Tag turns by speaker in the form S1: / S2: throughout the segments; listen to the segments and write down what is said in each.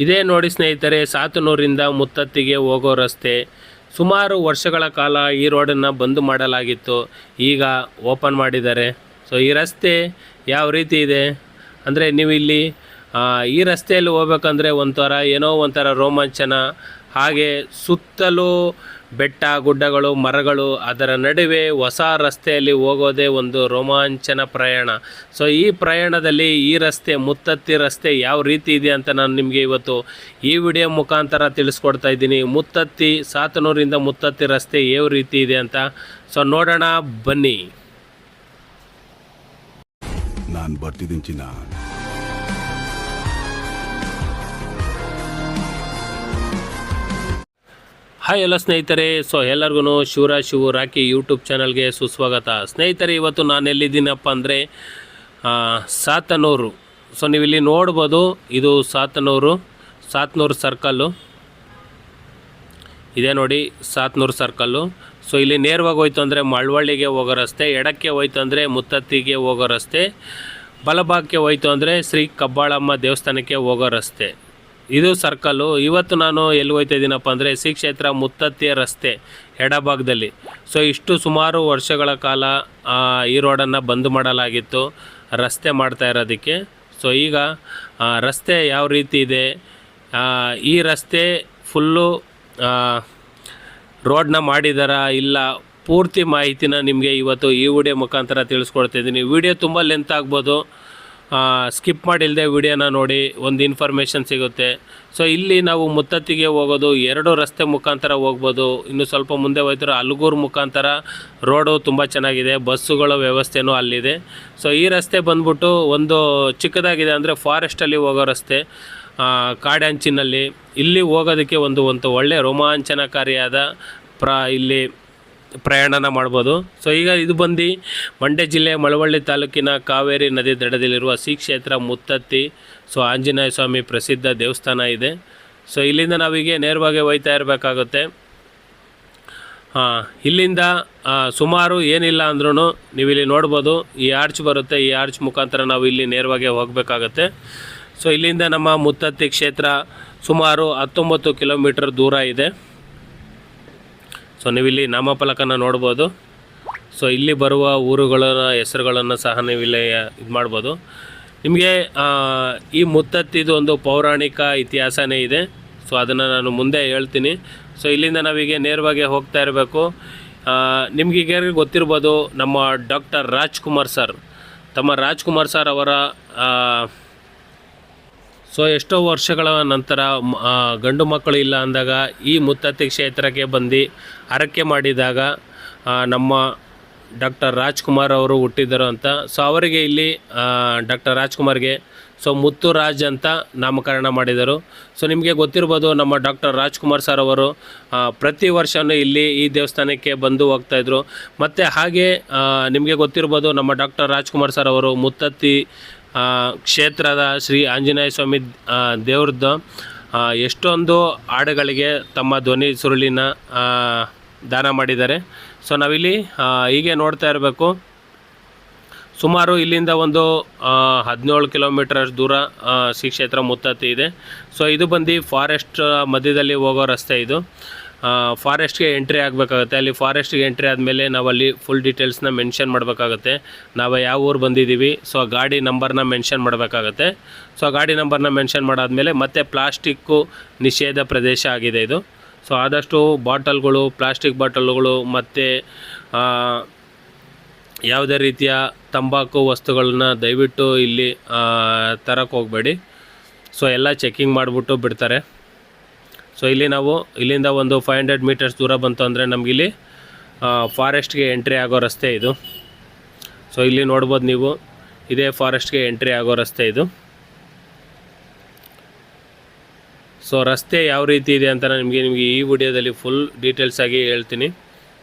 S1: ಇದೇ ನೋಡಿ ಸ್ನೇಹಿತರೆ, ಸಾತನೂರಿಂದ ಮುತ್ತತ್ತಿಗೆ ಹೋಗೋ ರಸ್ತೆ. ಸುಮಾರು ವರ್ಷಗಳ ಕಾಲ ಈ ರೋಡನ್ನು ಬಂದ್ ಮಾಡಲಾಗಿತ್ತು, ಈಗ ಓಪನ್ ಮಾಡಿದ್ದಾರೆ. ಸೊ ಈ ರಸ್ತೆ ಯಾವ ರೀತಿ ಇದೆ ಅಂದರೆ, ನೀವು ಇಲ್ಲಿ ಈ ರಸ್ತೆಯಲ್ಲಿ ಹೋಗ್ಬೇಕಂದ್ರೆ ಒಂಥರ ರೋಮಾಂಚನ. ಹಾಗೆ ಸುತ್ತಲೂ ಬೆಟ್ಟ ಗುಡ್ಡಗಳು, ಮರಗಳು, ಅದರ ನಡುವೆ ಹೊಸ ರಸ್ತೆಯಲ್ಲಿ ಹೋಗೋದೇ ಒಂದು ರೋಮಾಂಚನ ಪ್ರಯಾಣ. ಸೊ ಈ ಪ್ರಯಾಣದಲ್ಲಿ ಈ ರಸ್ತೆ, ಮುತ್ತತ್ತಿ ರಸ್ತೆ ಯಾವ ರೀತಿ ಇದೆ ಅಂತ ನಾನು ನಿಮಗೆ ಇವತ್ತು ಈ ವಿಡಿಯೋ ಮುಖಾಂತರ ತಿಳಿಸ್ಕೊಡ್ತಾ ಇದ್ದೀನಿ. ಮುತ್ತತ್ತಿ, ಸಾತನೂರಿಂದ ಮುತ್ತತ್ತಿ ರಸ್ತೆ ಯಾವ ರೀತಿ ಇದೆ ಅಂತ ಸೊ ನೋಡೋಣ ಬನ್ನಿ.
S2: ನಾನು ಬರ್ತಿದ್ದೀನಿ ಚಿನ್ನ.
S1: ಹಾಯ್ ಎಲ್ಲ ಸ್ನೇಹಿತರೆ, ಸೊ ಎಲ್ಲರಿಗೂ ಶಿವರಾಜ್ ರಾಕಿ ಯೂಟ್ಯೂಬ್ ಚಾನಲ್ಗೆ ಸುಸ್ವಾಗತ. ಸ್ನೇಹಿತರೆ, ಇವತ್ತು ನಾನು ಎಲ್ಲಿದ್ದೀನಪ್ಪ ಅಂದರೆ ಸಾತನೂರು. ಸೊ ನೀವು ಇಲ್ಲಿ ನೋಡ್ಬೋದು, ಇದು ಸಾತನೂರು ಸರ್ಕಲ್ಲು ಇದೆ ನೋಡಿ, ಸಾತನೂರು ಸರ್ಕಲ್ಲು. ಸೊ ಇಲ್ಲಿ ನೇರವಾಗಿ ಹೋಯ್ತು ಅಂದರೆ ಮಳವಳ್ಳಿಗೆ ಹೋಗೋ ರಸ್ತೆ, ಎಡಕ್ಕೆ ಹೋಯ್ತು ಅಂದರೆ ಮುತ್ತತ್ತಿಗೆ ಹೋಗೋ ರಸ್ತೆ, ಬಲಭಾಗಕ್ಕೆ ಹೋಯ್ತು ಅಂದರೆ ಶ್ರೀ ಕಬ್ಬಾಳಮ್ಮ ದೇವಸ್ಥಾನಕ್ಕೆ ಹೋಗೋ ರಸ್ತೆ. ಇದು ಸರ್ಕಲ್ಲು. ಇವತ್ತು ನಾನು ಎಲ್ಲಿ ಹೋಗ್ತಾ ಇದ್ದೀನಪ್ಪ ಅಂದರೆ ಶ್ರೀ ಕ್ಷೇತ್ರ ಮುತ್ತತ್ತಿಯ ರಸ್ತೆ ಎಡಭಾಗದಲ್ಲಿ. ಸೊ ಇಷ್ಟು ಸುಮಾರು ವರ್ಷಗಳ ಕಾಲ ಈ ರೋಡನ್ನು ಬಂದ್ ಮಾಡಲಾಗಿತ್ತು ರಸ್ತೆ ಮಾಡ್ತಾ ಇರೋದಕ್ಕೆ. ಸೊ ಈಗ ರಸ್ತೆ ಯಾವ ರೀತಿ ಇದೆ, ಈ ರಸ್ತೆ ಫುಲ್ಲು ರೋಡನ್ನ ಮಾಡಿದಾರಾ ಇಲ್ಲ, ಪೂರ್ತಿ ಮಾಹಿತಿನ ನಿಮಗೆ ಇವತ್ತು ಈ ವಿಡಿಯೋ ಮುಖಾಂತರ ತಿಳಿಸ್ಕೊಡ್ತಿದ್ದೀನಿ. ವಿಡಿಯೋ ತುಂಬ ಲೆಂತ್ ಆಗ್ಬೋದು, ಸ್ಕಿಪ್ ಮಾಡಿಲ್ಲದೆ ವಿಡಿಯೋನ ನೋಡಿ, ಒಂದು ಇನ್ಫಾರ್ಮೇಷನ್ ಸಿಗುತ್ತೆ. ಸೊ ಇಲ್ಲಿ ನಾವು ಮುತ್ತತ್ತಿಗೆ ಹೋಗೋದು 2 ರಸ್ತೆ ಮುಖಾಂತರ ಹೋಗ್ಬೋದು. ಇನ್ನು ಸ್ವಲ್ಪ ಮುಂದೆ ಹೋಯ್ತಾರೆ ಅಲ್ಗೂರು ಮುಖಾಂತರ ರೋಡು ತುಂಬ ಚೆನ್ನಾಗಿದೆ, ಬಸ್ಸುಗಳ ವ್ಯವಸ್ಥೆನೂ ಅಲ್ಲಿದೆ. ಸೊ ಈ ರಸ್ತೆ ಬಂದ್ಬಿಟ್ಟು ಒಂದು ಚಿಕ್ಕದಾಗಿದೆ, ಅಂದರೆ ಫಾರೆಸ್ಟಲ್ಲಿ ಹೋಗೋ ರಸ್ತೆ, ಕಾಡಂಚಿನಲ್ಲಿ. ಇಲ್ಲಿ ಹೋಗೋದಕ್ಕೆ ಒಂದು ಒಳ್ಳೆ ರೋಮಾಂಚನಕಾರಿಯಾದ ಇಲ್ಲಿ ಪ್ರಯಾಣನ ಮಾಡ್ಬೋದು. ಸೊ ಈಗ ಇದು ಬಂದು ಮಂಡ್ಯ ಜಿಲ್ಲೆ ಮಳವಳ್ಳಿ ತಾಲೂಕಿನ ಕಾವೇರಿ ನದಿ ದಡದಲ್ಲಿರುವ ಶ್ರೀ ಕ್ಷೇತ್ರ ಮುತ್ತತ್ತಿ. ಸೊ ಆಂಜನೇಯ ಸ್ವಾಮಿ ಪ್ರಸಿದ್ಧ ದೇವಸ್ಥಾನ ಇದೆ. ಸೊ ಇಲ್ಲಿಂದ ನಾವೀಗ ನೇರವಾಗಿ ಹೋಗ್ತಾ ಇರಬೇಕಾಗುತ್ತೆ. ಇಲ್ಲಿಂದ ಸುಮಾರು ಏನಿಲ್ಲ ಅಂದ್ರೂ ನೀವು ಇಲ್ಲಿ ನೋಡ್ಬೋದು, ಈ ಆರ್ಚ್ ಬರುತ್ತೆ, ಈ ಆರ್ಚ್ ಮುಖಾಂತರ ನಾವು ಇಲ್ಲಿ ನೇರವಾಗಿ ಹೋಗಬೇಕಾಗತ್ತೆ. ಸೊ ಇಲ್ಲಿಂದ ನಮ್ಮ ಮುತ್ತತ್ತಿ ಕ್ಷೇತ್ರ ಸುಮಾರು 19 ಕಿಲೋಮೀಟರ್ ದೂರ ಇದೆ. ಸೊ ನೀವಿಲ್ಲಿ ನಾಮಫಲಕನ ನೋಡ್ಬೋದು. ಸೊ ಇಲ್ಲಿ ಬರುವ ಊರುಗಳ ಹೆಸರುಗಳನ್ನು ಸಹ ನೀವಿಲ್ಲಿ ಇದು ಮಾಡ್ಬೋದು. ನಿಮಗೆ ಈ ಮುತ್ತತ್ತಿದು ಒಂದು ಪೌರಾಣಿಕ ಇತಿಹಾಸನೇ ಇದೆ. ಸೊ ಅದನ್ನು ನಾನು ಮುಂದೆ ಹೇಳ್ತೀನಿ. ಸೊ ಇಲ್ಲಿಂದ ನಾವೀಗ ನೇರವಾಗಿ ಹೋಗ್ತಾ ಇರಬೇಕು. ನಿಮಗೀಗ ಗೊತ್ತಿರ್ಬೋದು, ನಮ್ಮ ಡಾಕ್ಟರ್ ರಾಜ್ಕುಮಾರ್ ಸರ್ ಅವರ ಸೊ ಎಷ್ಟೋ ವರ್ಷಗಳ ನಂತರ ಗಂಡು ಮಕ್ಕಳು ಇಲ್ಲ ಅಂದಾಗ ಈ ಮುತ್ತತ್ತಿ ಕ್ಷೇತ್ರಕ್ಕೆ ಬಂದು ಹರಕೆ ಮಾಡಿದಾಗ ನಮ್ಮ ಡಾಕ್ಟರ್ ರಾಜ್ಕುಮಾರ್ ಅವರು ಹುಟ್ಟಿದ್ದರು ಅಂತ. ಸೊ ಅವರಿಗೆ ಇಲ್ಲಿ ಡಾಕ್ಟರ್ ರಾಜ್ಕುಮಾರ್ಗೆ ಸೊ ಮುತ್ತುರಾಜ್ ಅಂತ ನಾಮಕರಣ ಮಾಡಿದರು. ಸೊ ನಿಮಗೆ ಗೊತ್ತಿರ್ಬೋದು, ನಮ್ಮ ಡಾಕ್ಟರ್ ರಾಜ್ಕುಮಾರ್ ಸರ್ ಅವರು ಪ್ರತಿ ವರ್ಷವೂ ಇಲ್ಲಿ ಈ ದೇವಸ್ಥಾನಕ್ಕೆ ಬಂದು ಹೋಗ್ತಾಯಿದ್ರು. ಮತ್ತು ಹಾಗೆ ನಿಮಗೆ ಗೊತ್ತಿರ್ಬೋದು, ನಮ್ಮ ಡಾಕ್ಟರ್ ರಾಜ್ಕುಮಾರ್ ಸರ್ ಅವರು ಮುತ್ತತ್ತಿ ಕ್ಷೇತ್ರದ ಶ್ರೀ ಆಂಜನೇಯ ಸ್ವಾಮಿ ದೇವ್ರದ್ದು ಎಷ್ಟೊಂದು ಹಾಡುಗಳಿಗೆ ತಮ್ಮ ಧ್ವನಿ ಸುರುಳಿನ ದಾನ ಮಾಡಿದ್ದಾರೆ. ಸೊ ನಾವಿಲ್ಲಿ ಹೀಗೆ ನೋಡ್ತಾ ಇರಬೇಕು. ಸುಮಾರು ಇಲ್ಲಿಂದ ಒಂದು 17 ಕಿಲೋಮೀಟರ್ ದೂರ ಶ್ರೀ ಕ್ಷೇತ್ರ ಮುತ್ತತ್ತಿ ಇದೆ. ಸೊ ಇದು ಬಂದು ಫಾರೆಸ್ಟ್ ಮಧ್ಯದಲ್ಲಿ ಹೋಗೋ ರಸ್ತೆ. ಇದು ಫಾರೆಸ್ಟ್ಗೆ ಎಂಟ್ರಿ ಆಗಬೇಕಾಗುತ್ತೆ. ಅಲ್ಲಿ ಫಾರೆಸ್ಟ್ಗೆ ಎಂಟ್ರಿ ಆದಮೇಲೆ ನಾವಲ್ಲಿ ಫುಲ್ ಡೀಟೇಲ್ಸ್ನ ಮೆನ್ಷನ್ ಮಾಡಬೇಕಾಗುತ್ತೆ. ನಾವು ಯಾವ ಊರು ಬಂದಿದ್ದೀವಿ, ಸೊ ಗಾಡಿ ನಂಬರ್ನ ಮೆನ್ಷನ್ ಮಾಡಬೇಕಾಗತ್ತೆ. ಸೊ ಗಾಡಿ ನಂಬರ್ನ ಮೆನ್ಷನ್ ಮಾಡಾದಮೇಲೆ ಮತ್ತೆ ಪ್ಲಾಸ್ಟಿಕ್ಕು ನಿಷೇಧ ಪ್ರದೇಶ ಆಗಿದೆ ಇದು. ಸೊ ಆದಷ್ಟು ಬಾಟಲ್ಗಳು, ಪ್ಲಾಸ್ಟಿಕ್ ಬಾಟಲ್ಗಳು ಮತ್ತು ಯಾವುದೇ ರೀತಿಯ ತಂಬಾಕು ವಸ್ತುಗಳನ್ನ ದಯವಿಟ್ಟು ಇಲ್ಲಿ ತರಕ್ಕೆ ಹೋಗಬೇಡಿ. ಸೊ ಎಲ್ಲ ಚೆಕಿಂಗ್ ಮಾಡಿಬಿಟ್ಟು ಬಿಡ್ತಾರೆ. ಸೊ ಇಲ್ಲಿ ನಾವು ಇಲ್ಲಿಂದ ಒಂದು 500 ಮೀಟರ್ಸ್ ದೂರ ಬಂತು ಅಂದರೆ ನಮಗಿಲ್ಲಿ ಫಾರೆಸ್ಟ್ಗೆ ಎಂಟ್ರಿ ಆಗೋ ರಸ್ತೆ ಇದು. ಸೊ ಇಲ್ಲಿ ನೋಡ್ಬೋದು ನೀವು, ಇದೇ ಫಾರೆಸ್ಟ್ಗೆ ಎಂಟ್ರಿ ಆಗೋ ರಸ್ತೆ ಇದು. ಸೊ ರಸ್ತೆ ಯಾವ ರೀತಿ ಇದೆ ಅಂತ ನಿಮಗೆ ಈ ವಿಡಿಯೋದಲ್ಲಿ ಫುಲ್ ಡೀಟೇಲ್ಸ್ ಆಗಿ ಹೇಳ್ತೀನಿ.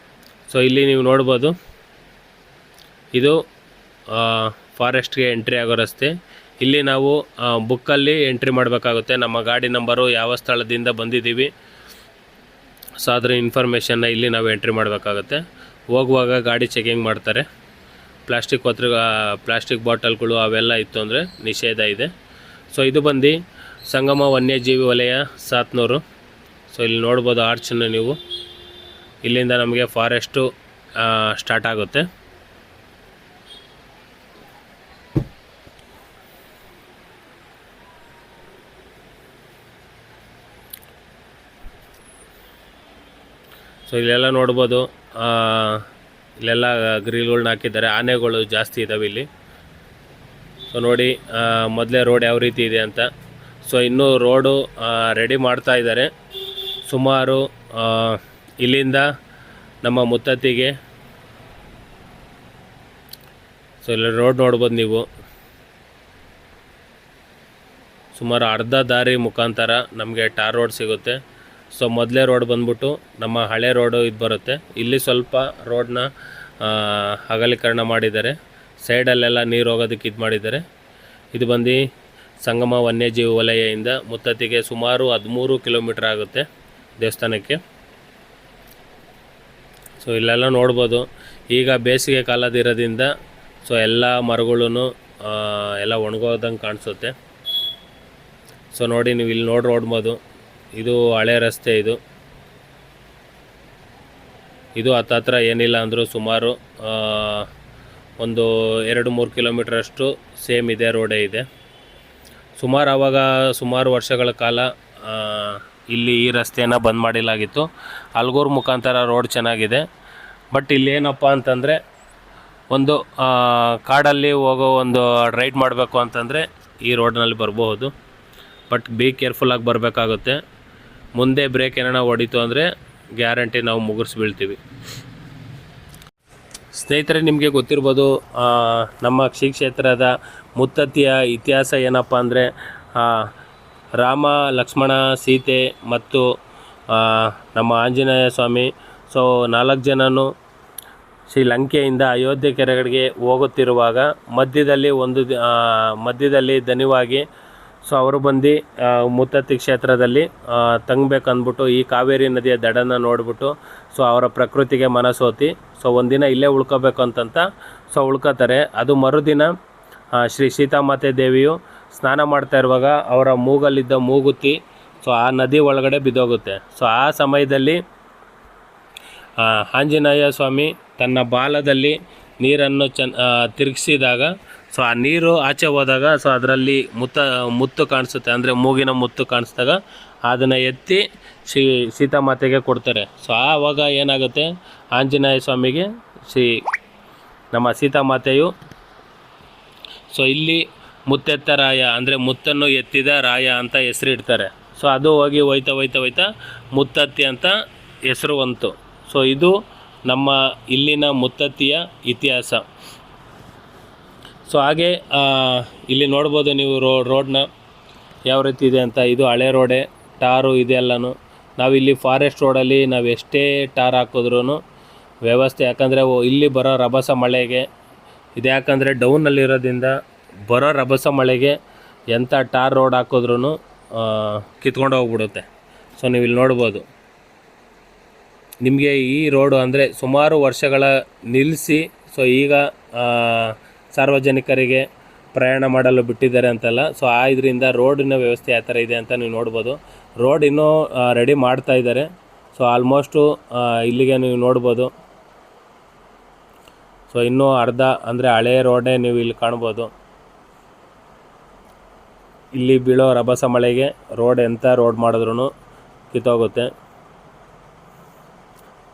S1: ಸೊ ಇಲ್ಲಿ ನೀವು ನೋಡ್ಬೋದು, ಇದು ಫಾರೆಸ್ಟ್ಗೆ ಎಂಟ್ರಿ ಆಗೋ ರಸ್ತೆ. ಇಲ್ಲಿ ನಾವು ಬುಕ್ಕಲ್ಲಿ ಎಂಟ್ರಿ ಮಾಡಬೇಕಾಗುತ್ತೆ, ನಮ್ಮ ಗಾಡಿ ನಂಬರು, ಯಾವ ಸ್ಥಳದಿಂದ ಬಂದಿದ್ದೀವಿ, ಸೊ ಅದರ ಇನ್ಫಾರ್ಮೇಷನ್ನ ಇಲ್ಲಿ ನಾವು ಎಂಟ್ರಿ ಮಾಡಬೇಕಾಗುತ್ತೆ. ಹೋಗುವಾಗ ಗಾಡಿ ಚೆಕಿಂಗ್ ಮಾಡ್ತಾರೆ. ಪ್ಲಾಸ್ಟಿಕ್ ಬಾಟಲ್ಗಳು ಅವೆಲ್ಲ ಇತ್ತು ಅಂದರೆ ನಿಷೇಧ ಇದೆ. ಸೊ ಇದು ಬಂದು ಸಂಗಮ ವನ್ಯಜೀವಿ ವಲಯ ಸಾತ್ನೂರು. ಸೊ ಇಲ್ಲಿ ನೋಡ್ಬೋದು ಆರ್ಚನ್ನು ನೀವು. ಇಲ್ಲಿಂದ ನಮಗೆ ಫಾರೆಸ್ಟು ಸ್ಟಾರ್ಟ್ ಆಗುತ್ತೆ. ಸೊ ಇಲ್ಲೆಲ್ಲ ನೋಡ್ಬೋದು, ಇಲ್ಲೆಲ್ಲ ಗ್ರಿಲ್ಗಳ್ನ ಹಾಕಿದ್ದಾರೆ. ಆನೆಗಳು ಜಾಸ್ತಿ ಇದ್ದಾವೆ ಇಲ್ಲಿ. ಸೊ ನೋಡಿ ಮೊದಲೇ ರೋಡ್ ಯಾವ ರೀತಿ ಇದೆ ಅಂತ. ಸೊ ಇನ್ನೂ ರೋಡು ರೆಡಿ ಮಾಡ್ತಾ ಇದ್ದಾರೆ. ಸುಮಾರು ಇಲ್ಲಿಂದ ನಮ್ಮ ಮುತ್ತತ್ತಿಗೆ, ಸೊ ಇಲ್ಲಿ ರೋಡ್ ನೋಡ್ಬೋದು ನೀವು, ಸುಮಾರು ಅರ್ಧ ದಾರಿ ಮುಖಾಂತರ ನಮಗೆ ಟಾರ್ ರೋಡ್ ಸಿಗುತ್ತೆ. ಸೊ ಮೊದಲೇ ರೋಡ್ ಬಂದ್ಬಿಟ್ಟು ನಮ್ಮ ಹಳೆ ರೋಡು ಇದು ಬರುತ್ತೆ. ಇಲ್ಲಿ ಸ್ವಲ್ಪ ರೋಡ್ನ ಅಗಲೀಕರಣ ಮಾಡಿದ್ದಾರೆ. ಸೈಡಲ್ಲೆಲ್ಲ ನೀರು ಹೋಗೋದಕ್ಕೆ ಇದು ಮಾಡಿದ್ದಾರೆ. ಇದು ಬಂದು ಸಂಗಮ ವನ್ಯಜೀವಿ ವಲಯದಿಂದ ಮುತ್ತತ್ತಿಗೆ ಸುಮಾರು 13 ಕಿಲೋಮೀಟ್ರ್ ಆಗುತ್ತೆ ದೇವಸ್ಥಾನಕ್ಕೆ. ಸೊ ಇಲ್ಲೆಲ್ಲ ನೋಡ್ಬೋದು, ಈಗ ಬೇಸಿಗೆ ಕಾಲದಿರೋದ್ರಿಂದ ಸೊ ಎಲ್ಲ ಮರಗಳೂ ಎಲ್ಲ ಒಣಗೋದಂಗೆ ಕಾಣಿಸುತ್ತೆ. ಸೊ ನೋಡಿ ನೀವು ಇಲ್ಲಿ ನೋಡ್ಬೋದು, ಇದು ಹಳೆ ರಸ್ತೆ. ಇದು ಹತ್ತತ್ರ ಏನಿಲ್ಲ ಅಂದರೂ ಸುಮಾರು ಒಂದು 2-3 ಕಿಲೋಮೀಟ್ರಷ್ಟು ಸೇಮ್ ಇದೇ ರೋಡೇ ಇದೆ. ಸುಮಾರು ವರ್ಷಗಳ ಕಾಲ ಇಲ್ಲಿ ಈ ರಸ್ತೆಯನ್ನು ಬಂದ್ ಮಾಡಿಲಾಗಿತ್ತು. ಅಲ್ಗೂರು ಮುಖಾಂತರ ರೋಡ್ ಚೆನ್ನಾಗಿದೆ. ಬಟ್ ಇಲ್ಲೇನಪ್ಪ ಅಂತಂದರೆ, ಒಂದು ಕಾಡಲ್ಲಿ ಹೋಗೋ ಒಂದು ರೈಡ್ ಮಾಡಬೇಕು ಅಂತಂದರೆ ಈ ರೋಡ್ನಲ್ಲಿ ಬರಬಹುದು. ಬಟ್ ಬಿ ಕೇರ್ಫುಲ್ಲಾಗಿ ಬರಬೇಕಾಗುತ್ತೆ. ಮುಂದೆ ಬ್ರೇಕ್ ಏನಾರ ಹೊಡಿತು ಅಂದರೆ ಗ್ಯಾರಂಟಿ ನಾವು ಮುಗಿಸ್ ಬೀಳ್ತೀವಿ. ಸ್ನೇಹಿತರೆ, ನಿಮಗೆ ಗೊತ್ತಿರ್ಬೋದು, ನಮ್ಮ ಶ್ರೀ ಕ್ಷೇತ್ರದ ಮುತ್ತತ್ತಿಯ ಇತಿಹಾಸ ಏನಪ್ಪ ಅಂದರೆ, ರಾಮ, ಲಕ್ಷ್ಮಣ, ಸೀತೆ ಮತ್ತು ನಮ್ಮ ಆಂಜನೇಯ ಸ್ವಾಮಿ, ಸೊ 4 ಜನನು ಶ್ರೀಲಂಕೆಯಿಂದ ಅಯೋಧ್ಯೆ ಕೆರೆಗಳಿಗೆ ಹೋಗುತ್ತಿರುವಾಗ ಮಧ್ಯದಲ್ಲಿ ದನಿವಾಗಿ ಸೊ ಅವರು ಬಂದು ಮುತ್ತತ್ತಿ ಕ್ಷೇತ್ರದಲ್ಲಿ ತಂಗಬೇಕಂದ್ಬಿಟ್ಟು ಈ ಕಾವೇರಿ ನದಿಯ ದಡನ ನೋಡಿಬಿಟ್ಟು ಸೊ ಅವರ ಪ್ರಕೃತಿಗೆ ಮನಸೋತಿ ಸೊ ಒಂದಿನ ಇಲ್ಲೇ ಉಳ್ಕೋಬೇಕು ಅಂತಂತ ಸೊ ಉಳ್ಕೋತಾರೆ. ಅದು ಮರುದಿನ ಶ್ರೀ ಸೀತಾಮಾತೆ ದೇವಿಯು ಸ್ನಾನ ಮಾಡ್ತಾ ಇರುವಾಗ ಅವರ ಮೂಗಲ್ಲಿದ್ದ ಮೂಗುತಿ ಸೊ ಆ ನದಿ ಒಳಗಡೆ ಬಿದ್ದೋಗುತ್ತೆ. ಸೊ ಆ ಸಮಯದಲ್ಲಿ ಆಂಜನೇಯ ಸ್ವಾಮಿ ತನ್ನ ಬಾಲದಲ್ಲಿ ನೀರನ್ನು ತಿರುಗಿಸಿದಾಗ ಸೊ ಆ ನೀರು ಆಚೆ ಹೋದಾಗ ಸೊ ಅದರಲ್ಲಿ ಮುತ್ತು ಕಾಣಿಸುತ್ತೆ, ಅಂದರೆ ಮೂಗಿನ ಮುತ್ತು ಕಾಣಿಸಿದಾಗ ಅದನ್ನು ಎತ್ತಿ ಸೀತಾಮಾತೆಗೆ ಕೊಡ್ತಾರೆ. ಸೊ ಆವಾಗ ಏನಾಗುತ್ತೆ, ಆಂಜನೇಯ ಸ್ವಾಮಿಗೆ ನಮ್ಮ ಸೀತಾಮಾತೆಯು ಸೊ ಇಲ್ಲಿ ಮುತ್ತೆತ್ತ ರಾಯ, ಅಂದರೆ ಮುತ್ತನ್ನು ಎತ್ತಿದ ರಾಯ ಅಂತ ಹೆಸರಿಡ್ತಾರೆ. ಸೊ ಅದು ಹೋಗಿ ಹೋಯ್ತಾ ಮುತ್ತತ್ತಿ ಅಂತ ಹೆಸರು ಬಂತು. ಸೊ ಇದು ನಮ್ಮ ಇಲ್ಲಿನ ಮುತ್ತತ್ತಿಯ ಇತಿಹಾಸ. ಸೊ ಹಾಗೆ ಇಲ್ಲಿ ನೋಡ್ಬೋದು ನೀವು ರೋಡ್ನ ಯಾವ ರೀತಿ ಇದೆ ಅಂತ. ಇದು ಹಳೆ ರೋಡೇ, ಟಾರು ಇದೆಲ್ಲನೂ. ನಾವಿಲ್ಲಿ ಫಾರೆಸ್ಟ್ ರೋಡಲ್ಲಿ ನಾವು ಎಷ್ಟೇ ಟಾರ್ ಹಾಕಿದ್ರೂ ವ್ಯವಸ್ಥೆ, ಯಾಕಂದರೆ ಇಲ್ಲಿ ಬರೋ ರಭಸ ಮಳೆಗೆ ಇದು, ಯಾಕಂದರೆ ಡೌನಲ್ಲಿರೋದ್ರಿಂದ ಬರೋ ರಭಸ ಮಳೆಗೆ ಎಂಥ ಟಾರ್ ರೋಡ್ ಹಾಕಿದ್ರೂ ಕಿತ್ಕೊಂಡು ಹೋಗ್ಬಿಡುತ್ತೆ. ಸೊ ನೀವು ಇಲ್ಲಿ ನೋಡ್ಬೋದು, ನಿಮಗೆ ಈ ರೋಡು ಅಂದರೆ ಸುಮಾರು ವರ್ಷಗಳ ನಿಲ್ಲಿಸಿ ಸೊ ಈಗ ಸಾರ್ವಜನಿಕರಿಗೆ ಪ್ರಯಾಣ ಮಾಡಲು ಬಿಟ್ಟಿದ್ದಾರೆ ಅಂತಲ್ಲ. ಸೊ ಇದರಿಂದ ರೋಡಿನ ವ್ಯವಸ್ಥೆ ಯಾವ ಥರ ಇದೆ ಅಂತ ನೀವು ನೋಡ್ಬೋದು. ರೋಡ್ ಇನ್ನೂ ರೆಡಿ ಮಾಡ್ತಾ ಇದ್ದಾರೆ. ಸೊ ಆಲ್ಮೋಸ್ಟು ಇಲ್ಲಿಗೆ ನೀವು ನೋಡ್ಬೋದು. ಸೊ ಇನ್ನೂ ಅರ್ಧ, ಅಂದರೆ ಹಳೆಯ ರೋಡೇ ನೀವು ಇಲ್ಲಿ ಕಾಣ್ಬೋದು. ಇಲ್ಲಿ ಬೀಳೋ ರಭಸ ಮಳೆಗೆ ಎಂಥ ರೋಡ್ ಮಾಡಿದ್ರೂ ಕಿತ್ತೋಗುತ್ತೆ.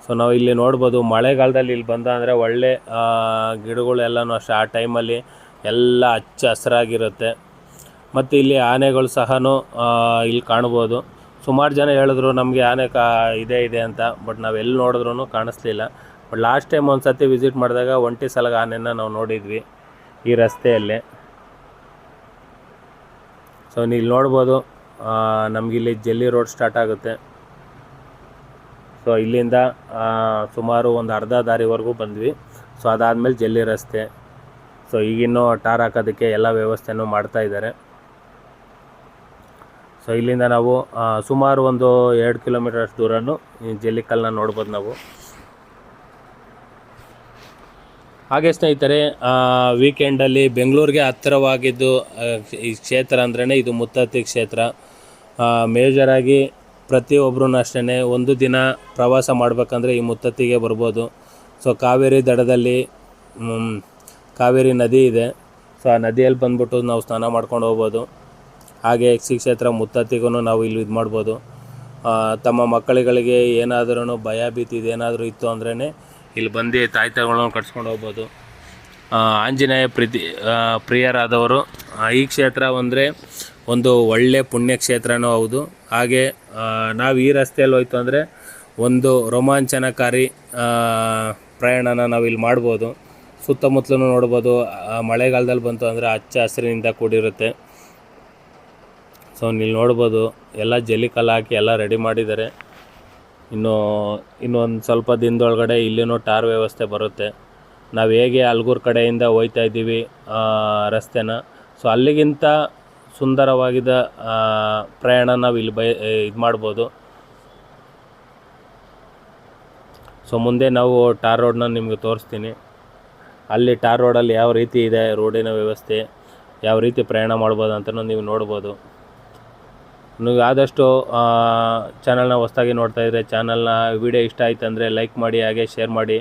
S1: ಸೊ ನಾವು ಇಲ್ಲಿ ನೋಡ್ಬೋದು, ಮಳೆಗಾಲದಲ್ಲಿ ಇಲ್ಲಿ ಬಂದ ಅಂದರೆ ಒಳ್ಳೆ ಗಿಡಗಳೆಲ್ಲನೂ ಅಷ್ಟೇ ಆ ಟೈಮಲ್ಲಿ ಎಲ್ಲ ಹಚ್ಚ ಹಸಿರಾಗಿರುತ್ತೆ. ಮತ್ತು ಇಲ್ಲಿ ಆನೆಗಳು ಸಹ ಇಲ್ಲಿ ಕಾಣ್ಬೋದು. ಸುಮಾರು ಜನ ಹೇಳಿದ್ರು ನಮಗೆ ಆನೆ ಇದೆ ಅಂತ, ಬಟ್ ನಾವು ಎಲ್ಲಿ ನೋಡಿದ್ರೂ ಕಾಣಿಸ್ಲಿಲ್ಲ. ಬಟ್ ಲಾಸ್ಟ್ ಟೈಮ್ ಒಂದು ಸತಿ ವಿಸಿಟ್ ಮಾಡಿದಾಗ ಒಂಟಿ ಸಲಗ ಆನೆನ ನಾವು ನೋಡಿದ್ವಿ ಈ ರಸ್ತೆಯಲ್ಲಿ. ಸೊ ನೀವು ನೋಡ್ಬೋದು, ನಮಗಿಲ್ಲಿ ಜಲ್ಲಿ ರೋಡ್ ಸ್ಟಾರ್ಟ್ ಆಗುತ್ತೆ. ಸೊ ಇಲ್ಲಿಂದ ಸುಮಾರು ಒಂದು ಅರ್ಧ ದಾರಿವರೆಗೂ ಬಂದ್ವಿ. ಸೊ ಅದಾದಮೇಲೆ ಜಲ್ಲಿ ರಸ್ತೆ. ಸೊ ಈಗಿನ್ನೂ ಟಾರ್ ಹಾಕೋದಕ್ಕೆ ಎಲ್ಲ ವ್ಯವಸ್ಥೆನೂ ಮಾಡ್ತಾಯಿದ್ದಾರೆ. ಸೊ ಇಲ್ಲಿಂದ ನಾವು ಸುಮಾರು ಒಂದು 2 ಕಿಲೋಮೀಟರ್ ಅಷ್ಟು ದೂರನೂ ಜಲ್ಲಿಕಲ್ಲನ್ನ ನೋಡ್ಬೋದು ನಾವು. ಹಾಗೆ ಸ್ನೇಹಿತರೆ, ವೀಕೆಂಡಲ್ಲಿ ಬೆಂಗಳೂರಿಗೆ ಹತ್ತಿರವಾಗಿದ್ದು ಈ ಕ್ಷೇತ್ರ ಅಂದ್ರೇ ಇದು ಮುತ್ತತ್ತಿ ಕ್ಷೇತ್ರ. ಮೇಜರಾಗಿ ಪ್ರತಿಯೊಬ್ಬರೂ ಅಷ್ಟೇ ಒಂದು ದಿನ ಪ್ರವಾಸ ಮಾಡಬೇಕಂದ್ರೆ ಈ ಮುತ್ತತ್ತಿಗೆ ಬರ್ಬೋದು. ಸೊ ಕಾವೇರಿ ದಡದಲ್ಲಿ ಕಾವೇರಿ ನದಿ ಇದೆ. ಸೊ ಆ ನದಿಯಲ್ಲಿ ಬಂದ್ಬಿಟ್ಟು ನಾವು ಸ್ನಾನ ಮಾಡ್ಕೊಂಡು ಹೋಗ್ಬೋದು. ಹಾಗೆ ಶ್ರೀ ಕ್ಷೇತ್ರ ಮುತ್ತತ್ತಿಗೂ ನಾವು ಇಲ್ಲಿ ಇದು ಮಾಡ್ಬೋದು. ತಮ್ಮ ಮಕ್ಕಳುಗಳಿಗೆ ಏನಾದ್ರೂ ಭಯ ಭೀತಿ ಇದೇನಾದರೂ ಇತ್ತು ಅಂದ್ರೇ ಇಲ್ಲಿ ಬಂದು ತಾಯ್ತಗಳನ್ನ ಕಟ್ಸ್ಕೊಂಡು ಹೋಗ್ಬೋದು. ಆಂಜನೇಯ ಪ್ರಿಯರಾದವರು ಈ ಕ್ಷೇತ್ರ ಅಂದರೆ ಒಂದು ಒಳ್ಳೆ ಪುಣ್ಯಕ್ಷೇತ್ರನೂ ಹೌದು. ಹಾಗೆ ನಾವು ಈ ರಸ್ತೆಯಲ್ಲಿ ಹೋಯ್ತು ಅಂದರೆ ಒಂದು ರೋಮಾಂಚನಕಾರಿ ಪ್ರಯಾಣನ ನಾವು ಇಲ್ಲಿ ಮಾಡ್ಬೋದು. ಸುತ್ತಮುತ್ತಲೂ ನೋಡ್ಬೋದು. ಮಳೆಗಾಲದಲ್ಲಿ ಬಂತು ಅಂದರೆ ಹಚ್ಚ ಹಸಿರಿನಿಂದ ಕೂಡಿರುತ್ತೆ. ಸೊ ನೀವು ನೋಡ್ಬೋದು, ಎಲ್ಲ ಜಲ್ಲಿಕಲ್ಲು ಹಾಕಿ ಎಲ್ಲ ರೆಡಿ ಮಾಡಿದ್ದಾರೆ. ಇನ್ನೊಂದು ಸ್ವಲ್ಪ ದಿನದೊಳಗಡೆ ಇಲ್ಲಿನೂ ಟಾರ್ ವ್ಯವಸ್ಥೆ ಬರುತ್ತೆ. ನಾವು ಹೇಗೆ ಅಲ್ಗೂರು ಕಡೆಯಿಂದ ಹೋಯ್ತಾ ಇದ್ದೀವಿ ರಸ್ತೆನ, ಸೊ ಅಲ್ಲಿಗಿಂತ ಸುಂದರವಾಗಿದ್ದ ಪ್ರಯಾಣ ನಾವು ಇಲ್ಲಿ ಇದು ಮಾಡ್ಬೋದು. ಸೊ ಮುಂದೆ ನಾವು ಟಾರ್ ರೋಡ್ನ ನಿಮಗೆ ತೋರಿಸ್ತೀನಿ. ಅಲ್ಲಿ ಟಾರ್ ರೋಡಲ್ಲಿ ಯಾವ ರೀತಿ ಇದೆ ರೋಡಿನ ವ್ಯವಸ್ಥೆ, ಯಾವ ರೀತಿ ಪ್ರಯಾಣ ಮಾಡ್ಬೋದು ಅಂತಲೂ ನೀವು ನೋಡ್ಬೋದು. ನೀವು ಆದಷ್ಟು ಚಾನಲ್ನ ಹೊಸದಾಗಿ ನೋಡ್ತಾ ಇದ್ದರೆ ಚಾನಲ್ನ ವಿಡಿಯೋ ಇಷ್ಟ ಆಯ್ತು ಅಂದರೆ ಲೈಕ್ ಮಾಡಿ, ಹಾಗೆ ಶೇರ್ ಮಾಡಿ.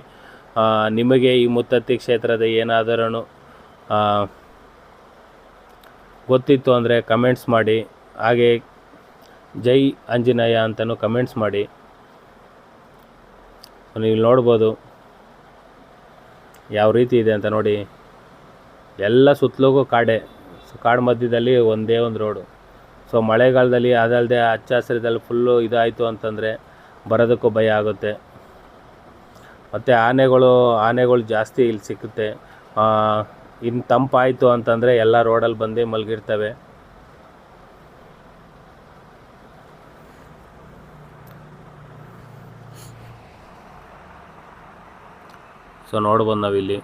S1: ನಿಮಗೆ ಈ ಮುತ್ತತ್ತಿ ಕ್ಷೇತ್ರದ ಏನಾದರೂ ಗೊತ್ತಿತ್ತು ಅಂದರೆ ಕಮೆಂಟ್ಸ್ ಮಾಡಿ. ಹಾಗೆ ಜೈ ಆಂಜನೇಯ ಅಂತಲೂ ಕಮೆಂಟ್ಸ್ ಮಾಡಿ. ನೀವು ನೋಡ್ಬೋದು ಯಾವ ರೀತಿ ಇದೆ ಅಂತ ನೋಡಿ. ಎಲ್ಲ ಸುತ್ತಲೂ ಕಾಡೆ, ಕಾಡು ಮಧ್ಯದಲ್ಲಿ ಒಂದೇ ಒಂದು ರೋಡು. ಸೊ ಮಳೆಗಾಲದಲ್ಲಿ ಅದಲ್ಲದೆ ಹಚ್ಚ ಹಸಿರದಲ್ಲಿ ಫುಲ್ಲು ಇದಾಯಿತು ಅಂತಂದರೆ ಬರೋದಕ್ಕೂ ಭಯ ಆಗುತ್ತೆ. ಮತ್ತು ಆನೆಗಳು ಜಾಸ್ತಿ ಇಲ್ಲಿ ಸಿಕ್ಕುತ್ತೆ. ಇನ್ನು ತಂಪಾಯಿತು ಅಂತಂದರೆ ಎಲ್ಲ ರೋಡಲ್ಲಿ ಬಂದು ಮಲಗಿರ್ತವೆ. ಸೊ ನೋಡ್ಬೋದು ನಾವಿಲ್ಲಿ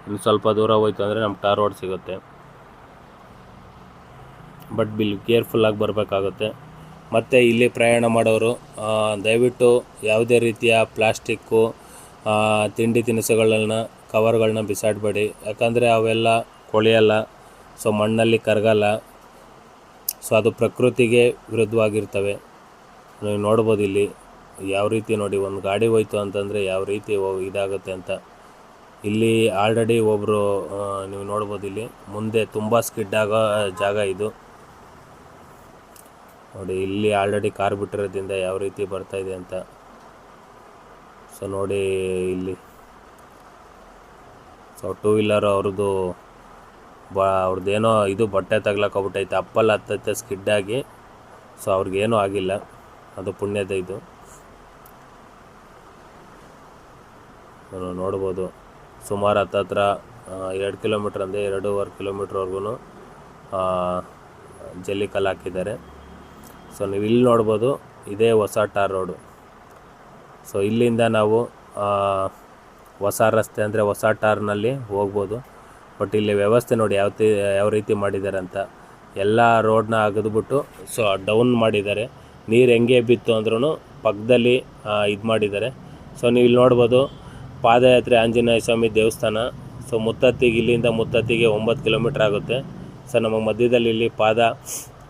S1: ಇನ್ನು ಸ್ವಲ್ಪ ದೂರ ಹೋಯ್ತು ಅಂದರೆ ನಮ್ಮ ಟಾರ್ ರೋಡ್ ಸಿಗುತ್ತೆ. ಬಟ್ ಕೇರ್ಫುಲ್ಲಾಗಿ ಬರಬೇಕಾಗುತ್ತೆ. ಮತ್ತು ಇಲ್ಲಿ ಪ್ರಯಾಣ ಮಾಡೋರು ದಯವಿಟ್ಟು ಯಾವುದೇ ರೀತಿಯ ಪ್ಲಾಸ್ಟಿಕ್ಕು ತಿಂಡಿ ತಿನಿಸುಗಳನ್ನ ಕವರ್ಗಳನ್ನ ಬಿಸಾಡಬೇಡಿ. ಯಾಕಂದರೆ ಅವೆಲ್ಲ ಕೊಳೆಯಲ್ಲ, ಸೊ ಮಣ್ಣಲ್ಲಿ ಕರಗಲ್ಲ. ಸೊ ಅದು ಪ್ರಕೃತಿಗೆ ವಿರುದ್ಧವಾಗಿರ್ತವೆ. ನೀವು ನೋಡ್ಬೋದು ಇಲ್ಲಿ ಯಾವ ರೀತಿ ನೋಡಿ, ಒಂದು ಗಾಡಿ ಹೋಯ್ತು ಅಂತಂದರೆ ಯಾವ ರೀತಿ ಇದಾಗುತ್ತೆ ಅಂತ. ಇಲ್ಲಿ ಆಲ್ರೆಡಿ ಒಬ್ಬರು ನೀವು ನೋಡ್ಬೋದು, ಇಲ್ಲಿ ಮುಂದೆ ತುಂಬ ಸ್ಕಿಡ್ ಆಗೋ ಜಾಗ ಇದು ನೋಡಿ. ಇಲ್ಲಿ ಆಲ್ರೆಡಿ ಕಾರ್ ಬಿಟ್ಟಿರೋದ್ರಿಂದ ಯಾವ ರೀತಿ ಬರ್ತಾಯಿದೆ ಅಂತ. ಸೊ ನೋಡಿ ಇಲ್ಲಿ ಸೊ ಟೂ ವೀಲರು ಅವ್ರದ್ದೇನೋ ಇದು ಬಟ್ಟೆ ತಗ್ಲಾಕೋಗ್ಬಿಟ್ಟೈತೆ, ಅಪ್ಪಲ್ಲಿ ಹತ್ತೈತೆ ಸ್ಕಿಡ್ಡಾಗಿ. ಸೊ ಅವ್ರಿಗೇನೂ ಆಗಿಲ್ಲ, ಅದು ಪುಣ್ಯದ ಇದು. ನೋಡ್ಬೋದು ಸುಮಾರು ಹತ್ತತ್ರ 2 ಕಿಲೋಮೀಟ್ರ್ ಅಂದರೆ 2.5 ಕಿಲೋಮೀಟ್ರ್ವರೆಗೂ ಜಲ್ಲಿಕಲ್ಲು ಹಾಕಿದ್ದಾರೆ. ಸೊ ನೀವು ಇಲ್ಲಿ ನೋಡ್ಬೋದು, ಇದೇ ಹೊಸ ಟಾರ್ ರೋಡು. ಸೊ ಇಲ್ಲಿಂದ ನಾವು ಹೊಸ ರಸ್ತೆ ಅಂದರೆ ಹೊಸ ಟಾರ್ನಲ್ಲಿ ಹೋಗ್ಬೋದು. ಬಟ್ ಇಲ್ಲಿ ವ್ಯವಸ್ಥೆ ನೋಡಿ ಯಾವ ರೀತಿ ಮಾಡಿದ್ದಾರೆ ಅಂತ. ಎಲ್ಲ ರೋಡನ್ನ ಅಗೆದ್ಬಿಟ್ಟು ಸೊ ಡೌನ್ ಮಾಡಿದ್ದಾರೆ. ನೀರು ಹೆಂಗೆ ಬಿತ್ತು ಅಂದ್ರೂ ಪಕ್ಕದಲ್ಲಿ ಇದು ಮಾಡಿದ್ದಾರೆ. ಸೊ ನೀವು ಇಲ್ಲಿ ನೋಡ್ಬೋದು, ಪಾದಯಾತ್ರೆ ಆಂಜನೇಯ ಸ್ವಾಮಿ ದೇವಸ್ಥಾನ. ಸೊ ಇಲ್ಲಿಂದ ಮುತ್ತತ್ತಿಗೆ 9 ಕಿಲೋಮೀಟ್ರ್ ಆಗುತ್ತೆ. ಸೊ ನಮ್ಮ ಮಧ್ಯದಲ್ಲಿ ಇಲ್ಲಿ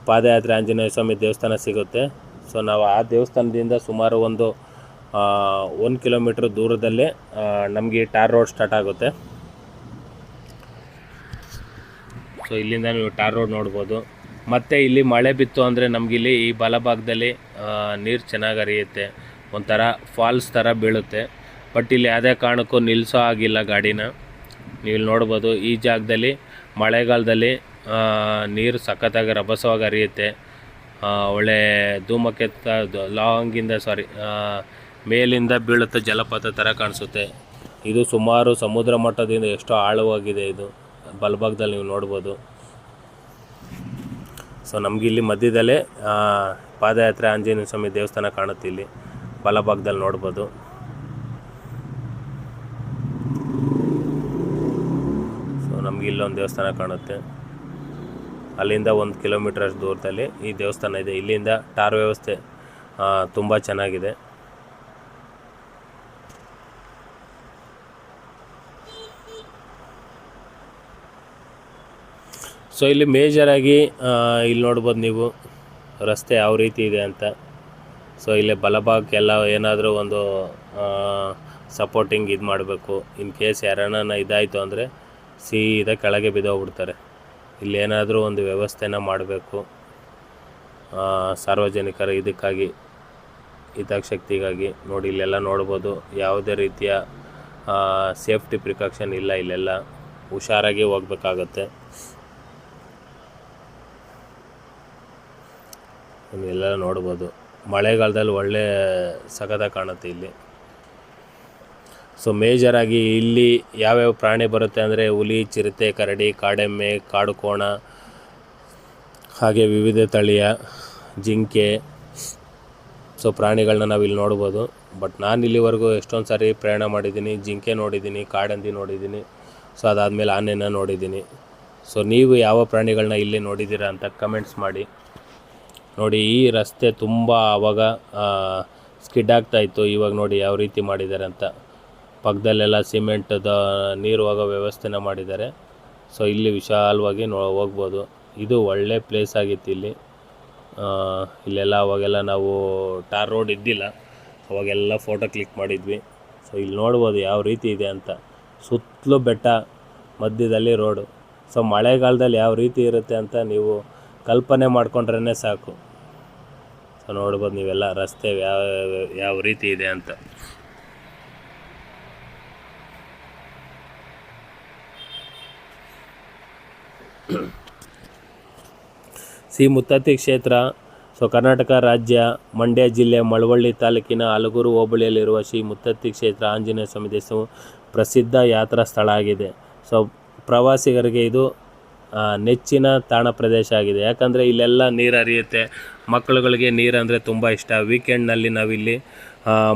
S1: ಪಾದಯಾತ್ರೆ ಆಂಜನೇಯ ಸ್ವಾಮಿ ದೇವಸ್ಥಾನ ಸಿಗುತ್ತೆ. ಸೊ ನಾವು ಆ ದೇವಸ್ಥಾನದಿಂದ ಸುಮಾರು 1 ಕಿಲೋಮೀಟ್ರ್ ದೂರದಲ್ಲೇ ನಮಗೆ ಟಾರ್ ರೋಡ್ ಸ್ಟಾರ್ಟ್ ಆಗುತ್ತೆ. ಸೊ ಇಲ್ಲಿಂದ ನೀವು ಟಾರ್ ರೋಡ್ ನೋಡ್ಬೋದು. ಮತ್ತು ಇಲ್ಲಿ ಮಳೆ ಬಿತ್ತು ಅಂದರೆ ನಮಗಿಲ್ಲಿ ಈ ಬಲಭಾಗದಲ್ಲಿ ನೀರು ಚೆನ್ನಾಗಿ ಹರಿಯುತ್ತೆ, ಒಂಥರ ಫಾಲ್ಸ್ ಥರ ಬೀಳುತ್ತೆ. ಬಟ್ ಇಲ್ಲಿ ಯಾವುದೇ ಕಾರಣಕ್ಕೂ ನಿಲ್ಲಿಸೋ ಆಗಿಲ್ಲ ಗಾಡಿನ. ನೀವು ಇಲ್ಲಿ ನೋಡ್ಬೋದು, ಈ ಜಾಗದಲ್ಲಿ ಮಳೆಗಾಲದಲ್ಲಿ ನೀರು ಸಖತ್ತಾಗಿ ರಭಸವಾಗಿ ಹರಿಯುತ್ತೆ. ಒಳ್ಳೆ ಧೂಮಕೇತ ಮೇಲಿಂದ ಬೀಳುತ್ತೆ, ಜಲಪಾತ ಥರ ಕಾಣಿಸುತ್ತೆ. ಇದು ಸುಮಾರು ಸಮುದ್ರ ಮಟ್ಟದಿಂದ ಎಷ್ಟೋ ಆಳವಾಗಿದೆ. ಇದು ಬಲಭಾಗದಲ್ಲಿ ನೀವು ನೋಡ್ಬೋದು. ಸೊ ನಮಗಿಲ್ಲಿ ಮಧ್ಯದಲ್ಲೇ ಪಾದಯಾತ್ರೆ ಆಂಜನೇಯ ಸ್ವಾಮಿ ದೇವಸ್ಥಾನ ಕಾಣುತ್ತೆ. ಇಲ್ಲಿ ಬಲಭಾಗದಲ್ಲಿ ನೋಡ್ಬೋದು. ಸೊ ನಮಗೆ ಇಲ್ಲೊಂದು ದೇವಸ್ಥಾನ ಕಾಣುತ್ತೆ. ಅಲ್ಲಿಂದ 1 ಕಿಲೋಮೀಟ್ರ್ ಅಷ್ಟು ದೂರದಲ್ಲಿ ಈ ದೇವಸ್ಥಾನ ಇದೆ. ಇಲ್ಲಿಂದ ಟಾರ್ ವ್ಯವಸ್ಥೆ ತುಂಬ ಚೆನ್ನಾಗಿದೆ. ಸೊ ಇಲ್ಲಿ ಮೇಜರಾಗಿ ಇಲ್ಲಿ ನೋಡ್ಬೋದು ನೀವು ರಸ್ತೆ ಯಾವ ರೀತಿ ಇದೆ ಅಂತ. ಸೊ ಇಲ್ಲಿ ಬಲಭಾಗಕ್ಕೆಲ್ಲ ಏನಾದರೂ ಒಂದು ಸಪೋರ್ಟಿಂಗ್ ಇದು ಮಾಡಬೇಕು. ಇನ್ ಕೇಸ್ ಯಾರನ್ನ ಇದಾಯಿತು ಅಂದರೆ ಸೀದಾ ಕೆಳಗೆ ಬಿದ್ದೋಗ್ಬಿಡ್ತಾರೆ. ಇಲ್ಲೇನಾದರೂ ಒಂದು ವ್ಯವಸ್ಥೆನ ಮಾಡಬೇಕು ಸಾರ್ವಜನಿಕರ ಇದಕ್ಕಾಗಿ, ಹಿತಾಸಕ್ತಿಗಾಗಿ. ನೋಡಿ ಇಲ್ಲೆಲ್ಲ ನೋಡ್ಬೋದು ಯಾವುದೇ ರೀತಿಯ ಸೇಫ್ಟಿ ಪ್ರಿಕಾಷನ್ ಇಲ್ಲ. ಇಲ್ಲೆಲ್ಲ ಹುಷಾರಾಗಿ ಹೋಗ್ಬೇಕಾಗತ್ತೆ. ಇಲ್ಲೆಲ್ಲ ನೋಡ್ಬೋದು ಮಳೆಗಾಲದಲ್ಲಿ ಒಳ್ಳೆ ಸಖತ್ತಾಗಿ ಕಾಣುತ್ತೆ ಇಲ್ಲಿ. ಸೊ ಮೇಜರಾಗಿ ಇಲ್ಲಿ ಯಾವ್ಯಾವ ಪ್ರಾಣಿ ಬರುತ್ತೆ ಅಂದರೆ ಹುಲಿ, ಚಿರತೆ, ಕರಡಿ, ಕಾಡೆಮ್ಮೆ, ಕಾಡು ಕೋಣ, ಹಾಗೆ ವಿವಿಧ ತಳಿಯ ಜಿಂಕೆ. ಸೊ ಪ್ರಾಣಿಗಳನ್ನ ನಾವು ಇಲ್ಲಿ ನೋಡ್ಬೋದು. ಬಟ್ ನಾನು ಇಲ್ಲಿವರೆಗೂ ಎಷ್ಟೊಂದು ಸಾರಿ ಪ್ರಯಾಣ ಮಾಡಿದ್ದೀನಿ. ಜಿಂಕೆ ನೋಡಿದ್ದೀನಿ, ಕಾಡಂದಿ ನೋಡಿದ್ದೀನಿ. ಸೊ ಅದಾದಮೇಲೆ ಆನೆನ ನೋಡಿದ್ದೀನಿ. ಸೊ ನೀವು ಯಾವ ಪ್ರಾಣಿಗಳನ್ನ ಇಲ್ಲಿ ನೋಡಿದ್ದೀರಾ ಅಂತ ಕಮೆಂಟ್ಸ್ ಮಾಡಿ. ನೋಡಿ ಈ ರಸ್ತೆ ತುಂಬ ಆವಾಗ ಸ್ಕಿಡ್ ಆಗ್ತಾಯಿತ್ತು. ಇವಾಗ ನೋಡಿ ಯಾವ ರೀತಿ ಮಾಡಿದ್ದಾರೆ ಅಂತ. ಪಕ್ಕದಲ್ಲೆಲ್ಲ ಸಿಮೆಂಟದ ನೀರು ಹೋಗೋ ವ್ಯವಸ್ಥೆನ ಮಾಡಿದ್ದಾರೆ. ಸೊ ಇಲ್ಲಿ ವಿಶಾಲವಾಗಿ ಹೋಗ್ಬೋದು. ಇದು ಒಳ್ಳೆ ಪ್ಲೇಸ್ ಆಗಿತ್ತು ಇಲ್ಲಿ. ಇಲ್ಲೆಲ್ಲ ಅವಾಗೆಲ್ಲ ನಾವು ಟಾರ್ ರೋಡ್ ಇದ್ದಿಲ್ಲ, ಅವಾಗೆಲ್ಲ ಫೋಟೋ ಕ್ಲಿಕ್ ಮಾಡಿದ್ವಿ. ಸೊ ಇಲ್ಲಿ ನೋಡ್ಬೋದು ಯಾವ ರೀತಿ ಇದೆ ಅಂತ. ಸುತ್ತಲೂ ಬೆಟ್ಟ, ಮಧ್ಯದಲ್ಲಿ ರೋಡು. ಸೊ ಮಳೆಗಾಲದಲ್ಲಿ ಯಾವ ರೀತಿ ಇರುತ್ತೆ ಅಂತ ನೀವು ಕಲ್ಪನೆ ಮಾಡ್ಕೊಂಡ್ರೇ ಸಾಕು. ಸೊ ನೋಡ್ಬೋದು ನೀವೆಲ್ಲ ರಸ್ತೆ ಯಾವ ರೀತಿ ಇದೆ ಅಂತ. ಶ್ರೀ ಮುತ್ತತ್ತಿ ಕ್ಷೇತ್ರ. ಸೊ ಕರ್ನಾಟಕ ರಾಜ್ಯ ಮಂಡ್ಯ ಜಿಲ್ಲೆ ಮಳವಳ್ಳಿ ತಾಲೂಕಿನ ಹಲಗೂರು ಹೋಬಳಿಯಲ್ಲಿರುವ ಶ್ರೀ ಮುತ್ತತ್ತಿ ಕ್ಷೇತ್ರ ಆಂಜನೇಯ ಸ್ವಾಮಿ ದೇವಸ್ಥಾನ ಪ್ರಸಿದ್ಧ ಯಾತ್ರಾ ಸ್ಥಳ ಆಗಿದೆ. ಸೊ ಪ್ರವಾಸಿಗರಿಗೆ ಇದು ನೆಚ್ಚಿನ ತಾಣ ಪ್ರದೇಶ ಆಗಿದೆ. ಯಾಕಂದರೆ ಇಲ್ಲೆಲ್ಲ ನೀರು ಹರಿಯುತ್ತೆ. ಮಕ್ಕಳುಗಳಿಗೆ ನೀರು ಅಂದರೆ ತುಂಬ ಇಷ್ಟ. ವೀಕೆಂಡ್ನಲ್ಲಿ ನಾವಿಲ್ಲಿ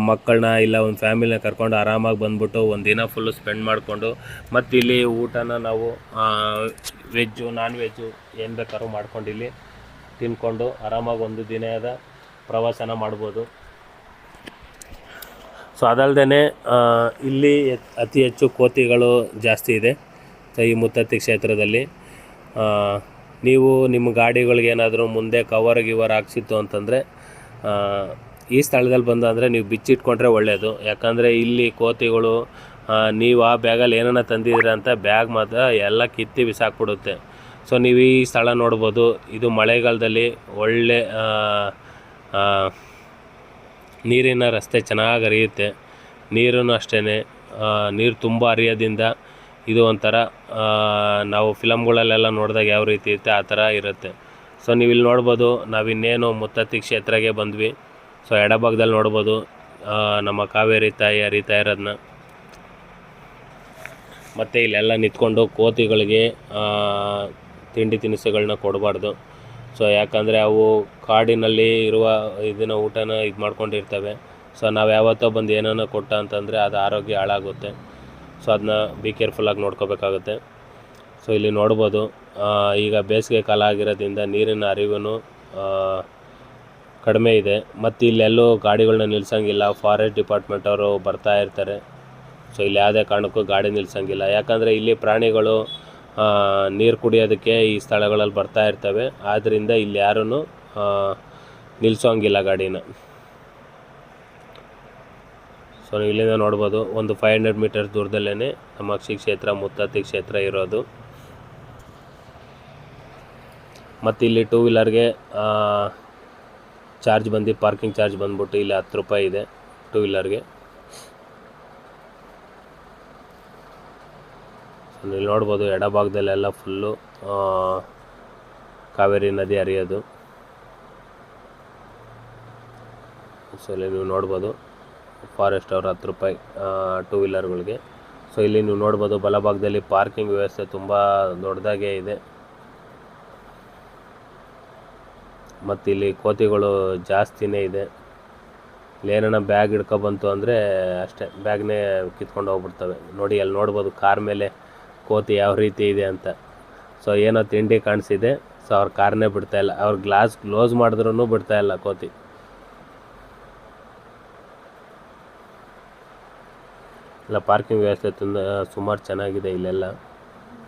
S1: ಮಕ್ಕಳನ್ನ ಇಲ್ಲ ಒಂದು ಫ್ಯಾಮಿಲಿನ ಕರ್ಕೊಂಡು ಆರಾಮಾಗಿ ಬಂದ್ಬಿಟ್ಟು ಒಂದು ದಿನ ಫುಲ್ಲು ಸ್ಪೆಂಡ್ ಮಾಡಿಕೊಂಡು ಮತ್ತು ಇಲ್ಲಿ ಊಟನ ನಾವು ವೆಜ್ಜು, ನಾನ್ ವೆಜ್ಜು ಏನು ಬೇಕಾದ್ರೂ ಮಾಡ್ಕೊಂಡು ಇಲ್ಲಿ ತಿನ್ಕೊಂಡು ಆರಾಮಾಗಿ ಒಂದು ದಿನದ ಪ್ರವಾಸನ ಮಾಡ್ಬೋದು. ಸೊ ಅದಲ್ಲದೆ ಇಲ್ಲಿ ಅತಿ ಹೆಚ್ಚು ಕೋತಿಗಳು ಜಾಸ್ತಿ ಇದೆ. ಸೊ ಈ ಮುತ್ತತ್ತಿ ಕ್ಷೇತ್ರದಲ್ಲಿ ನೀವು ನಿಮ್ಮ ಗಾಡಿಗಳಿಗೆ ಏನಾದರೂ ಮುಂದೆ ಕವರ್ ಹಾಕ್ಸಿತ್ತು ಅಂತಂದರೆ ಈ ಸ್ಥಳದಲ್ಲಿ ಬಂದು ಅಂದರೆ ನೀವು ಬಿಚ್ಚಿಟ್ಕೊಂಡ್ರೆ ಒಳ್ಳೆಯದು. ಯಾಕಂದರೆ ಇಲ್ಲಿ ಕೋತಿಗಳು ನೀವು ಆ ಬ್ಯಾಗಲ್ಲಿ ಏನನ್ನ ತಂದಿದ್ದೀರ ಅಂತ ಬ್ಯಾಗ್ ಮಾತ್ರ ಎಲ್ಲ ಕಿತ್ತಿ ಬಿಸಾಕ್ಬಿಡುತ್ತೆ. ಸೊ ನೀವು ಈ ಸ್ಥಳ ನೋಡ್ಬೋದು. ಇದು ಮಳೆಗಾಲದಲ್ಲಿ ಒಳ್ಳೆ ನೀರಿನ ರಸ್ತೆ ಚೆನ್ನಾಗಿ ಹರಿಯುತ್ತೆ. ನೀರೂ ಅಷ್ಟೇ, ನೀರು ತುಂಬ ಹರಿಯೋದ್ರಿಂದ ಇದು ಒಂಥರ ನಾವು ಫಿಲಮ್ಗಳಲ್ಲೆಲ್ಲ ನೋಡಿದಾಗ ಯಾವ ರೀತಿ ಇರುತ್ತೆ ಆ ಥರ ಇರುತ್ತೆ. ಸೊ ನೀವು ಇಲ್ಲಿ ನೋಡ್ಬೋದು, ನಾವಿನ್ನೇನು ಮುತ್ತತ್ತಿ ಕ್ಷೇತ್ರಕ್ಕೆ ಬಂದ್ವಿ. ಸೊ ಎಡಭಾಗದಲ್ಲಿ ನೋಡ್ಬೋದು ನಮ್ಮ ಕಾವೇರಿ ತಾಯಿ ಹರಿತಾ ಇರೋದನ್ನ. ಮತ್ತು ಇಲ್ಲೆಲ್ಲ ನಿಂತ್ಕೊಂಡು ಕೋತಿಗಳಿಗೆ ತಿಂಡಿ ತಿನಿಸುಗಳನ್ನ ಕೊಡಬಾರ್ದು. ಸೊ ಯಾಕಂದರೆ ಅವು ಕಾಡಿನಲ್ಲಿ ಇರುವ ಇದನ್ನು ಊಟನ ಇದು ಮಾಡ್ಕೊಂಡಿರ್ತವೆ. ಸೊ ನಾವು ಯಾವತ್ತೋ ಬಂದು ಏನೋ ಕೊಟ್ಟ ಅಂತಂದರೆ ಅದು ಆರೋಗ್ಯ ಹಾಳಾಗುತ್ತೆ. ಸೊ ಅದನ್ನ ಬಿ ಕೇರ್ಫುಲ್ಲಾಗಿ ನೋಡ್ಕೋಬೇಕಾಗುತ್ತೆ. ಸೊ ಇಲ್ಲಿ ನೋಡ್ಬೋದು ಈಗ ಬೇಸಿಗೆ ಕಾಲ ಆಗಿರೋದ್ರಿಂದ ನೀರಿನ ಹರಿವು ಕಡಿಮೆ ಇದೆ. ಮತ್ತು ಇಲ್ಲೆಲ್ಲೂ ಗಾಡಿಗಳನ್ನ ನಿಲ್ಸೋಂಗಿಲ್ಲ. ಫಾರೆಸ್ಟ್ ಡಿಪಾರ್ಟ್ಮೆಂಟ್ ಅವರು ಬರ್ತಾ ಇರ್ತಾರೆ. ಸೊ ಇಲ್ಲಿ ಯಾವುದೇ ಕಾರಣಕ್ಕೂ ಗಾಡಿ ನಿಲ್ಸೋಂಗಿಲ್ಲ. ಯಾಕಂದರೆ ಇಲ್ಲಿ ಪ್ರಾಣಿಗಳು ನೀರು ಕುಡಿಯೋದಕ್ಕೆ ಈ ಸ್ಥಳಗಳಲ್ಲಿ ಬರ್ತಾ ಇರ್ತವೆ. ಆದ್ದರಿಂದ ಇಲ್ಲಿ ಯಾರೂ ನಿಲ್ಸೋಂಗಿಲ್ಲ ಗಾಡಿನ. ಸೊ ನೀವು ಇಲ್ಲಿಂದ ನೋಡ್ಬೋದು, ಒಂದು 500 ಮೀಟರ್ಸ್ ದೂರದಲ್ಲೇ ನಮ್ಮ ಶ್ರೀ ಕ್ಷೇತ್ರ ಮುತ್ತತ್ತಿ ಕ್ಷೇತ್ರ ಇರೋದು. ಮತ್ತು ಇಲ್ಲಿ 2 ವೀಲರ್ಗೆ ಚಾರ್ಜ್ ಬಂದು ಪಾರ್ಕಿಂಗ್ ಚಾರ್ಜ್ ಬಂದ್ಬಿಟ್ಟು ಇಲ್ಲಿ 10 ರೂಪಾಯಿ ಇದೆ 2 ವೀಲರ್ಗೆ. ಇಲ್ಲಿ ನೋಡ್ಬೋದು ಎಡಭಾಗದಲ್ಲೆಲ್ಲ ಫುಲ್ಲು ಕಾವೇರಿ ನದಿ ಹರಿಯೋದು. ಸೊ ಇಲ್ಲಿ ನೀವು ನೋಡ್ಬೋದು ಫಾರೆಸ್ಟ್ ಅವರು 10 ರೂಪಾಯಿ 2 ವೀಲರ್ಗಳಿಗೆ. ಸೊ ಇಲ್ಲಿ ನೀವು ನೋಡ್ಬೋದು ಬಲಭಾಗದಲ್ಲಿ ಪಾರ್ಕಿಂಗ್ ವ್ಯವಸ್ಥೆ ತುಂಬ ದೊಡ್ಡದಾಗೇ ಇದೆ. ಮತ್ತು ಇಲ್ಲಿ ಕೋತಿಗಳು ಜಾಸ್ತಿನೇ ಇದೆ. ಇಲ್ಲಿ ಏನಾರ ಬ್ಯಾಗ್ ಹಿಡ್ಕೊಬಂತು ಅಂದರೆ ಅಷ್ಟೇ, ಬ್ಯಾಗ್ನೇ ಕಿತ್ಕೊಂಡು ಹೋಗ್ಬಿಡ್ತವೆ. ನೋಡಿ ಅಲ್ಲಿ ನೋಡ್ಬೋದು ಕಾರ್ ಮೇಲೆ ಕೋತಿ ಯಾವ ರೀತಿ ಇದೆ ಅಂತ. ಸೊ ಏನೋ ತಿಂಡಿ ಕಾಣಿಸಿದೆ. ಸೊ ಅವ್ರ ಕಾರ್ನೇ ಬಿಡ್ತಾಯಿಲ್ಲ. ಅವ್ರ ಗ್ಲಾಸ್ ಕ್ಲೋಸ್ ಮಾಡಿದ್ರೂ ಬಿಡ್ತಾಯಿಲ್ಲ ಕೋತಿ. ಇಲ್ಲ ಪಾರ್ಕಿಂಗ್ ವ್ಯವಸ್ಥೆ ಸುಮಾರು ಚೆನ್ನಾಗಿದೆ ಇಲ್ಲೆಲ್ಲ.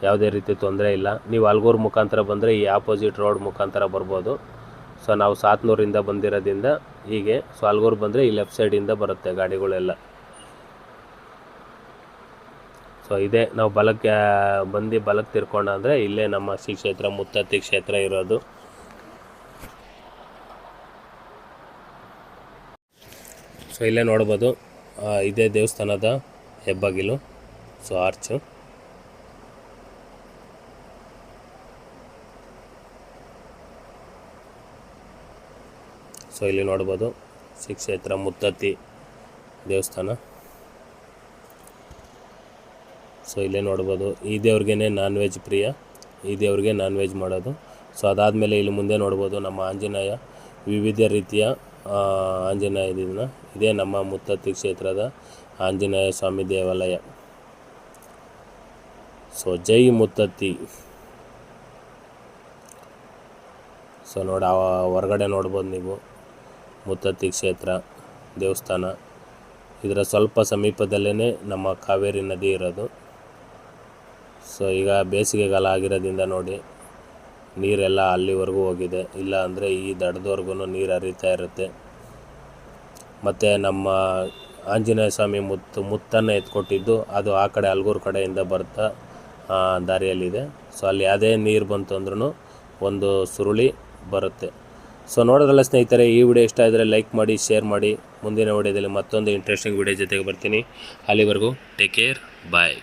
S1: ಯಾವುದೇ ರೀತಿ ತೊಂದರೆ ಇಲ್ಲ. ನೀವು ಅಲ್ಗೂರು ಮುಖಾಂತರ ಬಂದರೆ ಈ ಆಪೋಸಿಟ್ ರೋಡ್ ಮುಖಾಂತರ ಬರ್ಬೋದು. ಸೊ ನಾವು ಸಾತ್ನೂರಿಂದ ಬಂದಿರೋದ್ರಿಂದ ಹೀಗೆ ಸೊ ಅಲ್ಗೂರು ಬಂದರೆ ಈ ಲೆಫ್ಟ್ ಸೈಡಿಂದ ಬರುತ್ತೆ ಗಾಡಿಗಳೆಲ್ಲ. ಸೊ ಇದೇ ನಾವು ಬಲಕ್ಕೆ ಬಲಕ್ಕೆ ತಿರ್ಕೊಂಡ ಅಂದರೆ ಇಲ್ಲೇ ನಮ್ಮ ಶ್ರೀ ಕ್ಷೇತ್ರ ಮುತ್ತತ್ತಿ ಕ್ಷೇತ್ರ ಇರೋದು. ಸೊ ಇಲ್ಲೇ ನೋಡ್ಬೋದು ಇದೇ ದೇವಸ್ಥಾನದ ಹೆಬ್ಬಾಗಿಲು. So arch. ಸೊ ಇಲ್ಲಿ ನೋಡ್ಬೋದು ಶ್ರೀ ಕ್ಷೇತ್ರ ಮುತ್ತತ್ತಿ ದೇವಸ್ಥಾನ. ಸೊ ಇಲ್ಲೇ ನೋಡ್ಬೋದು ಈ ದೇವ್ರಿಗೇ ನಾನ್ ವೆಜ್ ಪ್ರಿಯ, ಈ ದೇವ್ರಿಗೆ ನಾನ್ ವೆಜ್ ಮಾಡೋದು. ಸೊ ಅದಾದಮೇಲೆ ಇಲ್ಲಿ ಮುಂದೆ ನೋಡ್ಬೋದು ನಮ್ಮ ಆಂಜನೇಯ, ವಿವಿಧ ರೀತಿಯ ಆಂಜನೇಯದಿಂದ ಇದೇ ನಮ್ಮ ಮುತ್ತತ್ತಿ ಕ್ಷೇತ್ರದ ಆಂಜನೇಯ ಸ್ವಾಮಿ ದೇವಾಲಯ. ಸೊ ಜೈ ಮುತ್ತತ್ತಿ. ಸೊ ಹೊರಗಡೆ ನೋಡ್ಬೋದು ನೀವು ಮುತ್ತತ್ತಿ ಕ್ಷೇತ್ರ ದೇವಸ್ಥಾನ. ಇದರ ಸ್ವಲ್ಪ ಸಮೀಪದಲ್ಲೇ ನಮ್ಮ ಕಾವೇರಿ ನದಿ ಇರೋದು. ಸೊ ಈಗ ಬೇಸಿಗೆಗಾಲ ಆಗಿರೋದ್ರಿಂದ ನೋಡಿ ನೀರೆಲ್ಲ ಅಲ್ಲಿವರೆಗೂ ಹೋಗಿದೆ, ಇಲ್ಲ ಅಂದರೆ ಈ ದಡದವರೆಗೂ ನೀರು ಹರಿತಾ ಇರುತ್ತೆ. ಮತ್ತು ನಮ್ಮ ಆಂಜನೇಯ ಸ್ವಾಮಿ ಮುತ್ತನ್ನು ಎತ್ಕೊಟ್ಟಿದ್ದು ಅದು ಆ ಕಡೆ ಅಲ್ಗೂರು ಕಡೆಯಿಂದ ಬರ್ತಾ ದಾರಿಯಲ್ಲಿದೆ. ಸೊ ಅಲ್ಲಿ ಯಾವುದೇ ನೀರು ಬಂತು ಅಂದ್ರೂ ಒಂದು ಸುರುಳಿ ಬರುತ್ತೆ. ಸೊ ನೋಡೋದ್ರಲ್ಲ ಸ್ನೇಹಿತರೆ, ಈ ವಿಡಿಯೋ ಇಷ್ಟ ಆದರೆ ಲೈಕ್ ಮಾಡಿ, ಶೇರ್ ಮಾಡಿ. ಮುಂದಿನ ವಿಡಿಯೋದಲ್ಲಿ ಮತ್ತೊಂದು ಇಂಟ್ರೆಸ್ಟಿಂಗ್ ವಿಡಿಯೋ ಜೊತೆಗೆ ಬರ್ತೀನಿ. ಅಲ್ಲಿವರೆಗೂ ಟೇಕ್ ಕೇರ್, ಬಾಯ್.